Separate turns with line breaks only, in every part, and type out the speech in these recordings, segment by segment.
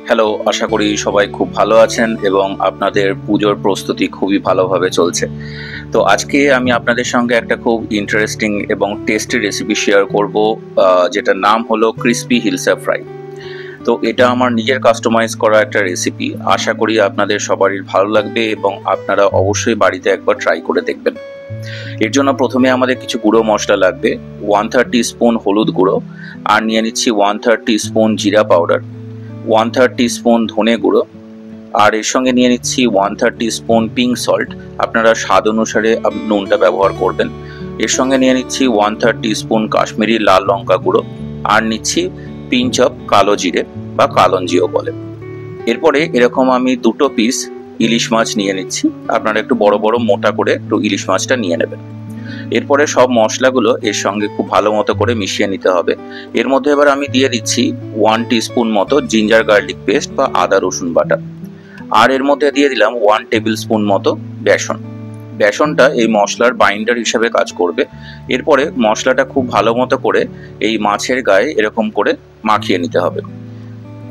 Hello, আশা করি সবাই খুব ভালো আছেন এবং আপনাদের পুজোর প্রস্তুতি খুবই ভালোভাবে চলছে। তো আজকে আমি আপনাদের সঙ্গে একটা খুব ইন্টারেস্টিং এবং টেস্টি রেসিপি শেয়ার করব, যেটার নাম হলো ক্রিসপি হিলসা ফ্রাই। তো এটা আমার নিজের কাস্টমাইজ করা একটা রেসিপি। আশা করি আপনাদের সবারই ভালো লাগবে এবং আপনারা অবশ্যই বাড়িতে একবার ট্রাই করে দেখবেন। এর জন্য প্রথমে আমাদের কিছু গুঁড়ো মশলা লাগবে। 1/3 টিস্পুন হলুদ গুঁড়ো, আর নিয়ে নিচ্ছি 1/3 টিস্পুন জিরা পাউডার, 1/3 টিস্পুন ধনে গুঁড়ো, আর এর সঙ্গে নিয়ে নিচ্ছি 1/3 টিস্পুন পিঙ্ক সল্ট। আপনারা স্বাদ অনুসারে নুনটা ব্যবহার করবেন। এর সঙ্গে নিয়ে নিচ্ছি 1/3 টিস্পুন কাশ্মীরি লাল লঙ্কা গুঁড়ো, আর নিচ্ছি পিঞ্চ অফ কালো জিরে বা কালঞ্জিও বলে। এরপরে এরকম আমি 2 পিস ইলিশ মাছ নিয়ে নিচ্ছি। আপনারা একটু বড় বড় মোটা করে একটু ইলিশ মাছটা নিয়ে নেবেন। এরপরে সব মশলাগুলো এর সঙ্গে খুব ভালো মতো করে মিশিয়ে নিতে হবে। এর মধ্যে এবার আমি দিয়ে দিচ্ছি 1 টিস্পুন মতো জিঞ্জার গার্লিক পেস্ট বা আদা রসুন বাটা, আর এর মধ্যে দিয়ে দিলাম 1 টেবিল স্পুন মতো বেসন। বেসনটা এই মশলার বাইন্ডার হিসেবে কাজ করবে। এরপরে মশলাটা খুব ভালো মতো করে এই মাছের গায়ে এরকম করে মাখিয়ে নিতে হবে।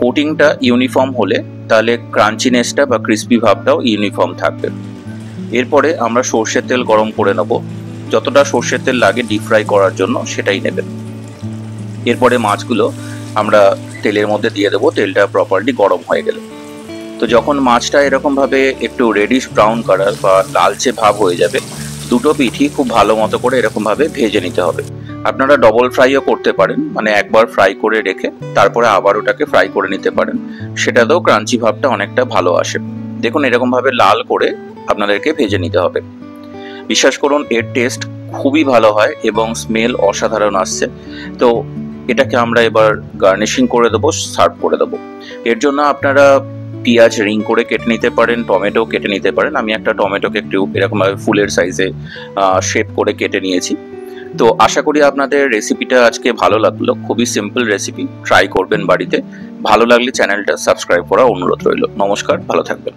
কোটিংটা ইউনিফর্ম হলে তাহলে ক্রাঞ্চিনেসটা বা ক্রিস্পি ভাবটাও ইউনিফর্ম থাকবে। এরপরে আমরা সর্ষের তেল গরম করে নেব। যতটা সর্ষের তেল লাগে ডিপ ফ্রাই করার জন্য সেটাই নেবেন। এরপরে মাছগুলো আমরা তেলের মধ্যে দিয়ে দেবো, তেলটা প্রপারলি গরম হয়ে গেলে। তো যখন মাছটা এরকমভাবে একটু রেডিশ ব্রাউন কালার বা লালচে ভাব হয়ে যাবে, 2 পিঠই খুব ভালো মতো করে এরকমভাবে ভেজে নিতে হবে। আপনারা ডবল ফ্রাইও করতে পারেন, মানে একবার ফ্রাই করে রেখে তারপরে আবার ওটাকে ফ্রাই করে নিতে পারেন। সেটাতেও ক্রাঞ্চি ভাবটা অনেকটা ভালো আসে। দেখুন এরকমভাবে লাল করে আপনাদেরকে ভেজে নিতে হবে। বিশ্বাস করুন এর টেস্ট খুবই ভালো হয় এবং স্মেল অসাধারণ আসছে। তো এটাকে আমরা এবার গার্নিশিং করে দেবো, সার্ভ করে দেবো। এর জন্য আপনারা পেঁয়াজ রিং করে কেটে নিতে পারেন, টমেটো কেটে নিতে পারেন। আমি একটা টমেটোকে একটু এরকমভাবে ফুলের সাইজে শেপ করে কেটে নিয়েছি। তো আশা করি আপনাদের রেসিপিটা আজকে ভালো লাগলো। খুবই সিম্পল রেসিপি, ট্রাই করবেন বাড়িতে। ভালো লাগলে চ্যানেলটা সাবস্ক্রাইব করার অনুরোধ রইল। নমস্কার, ভালো থাকবেন।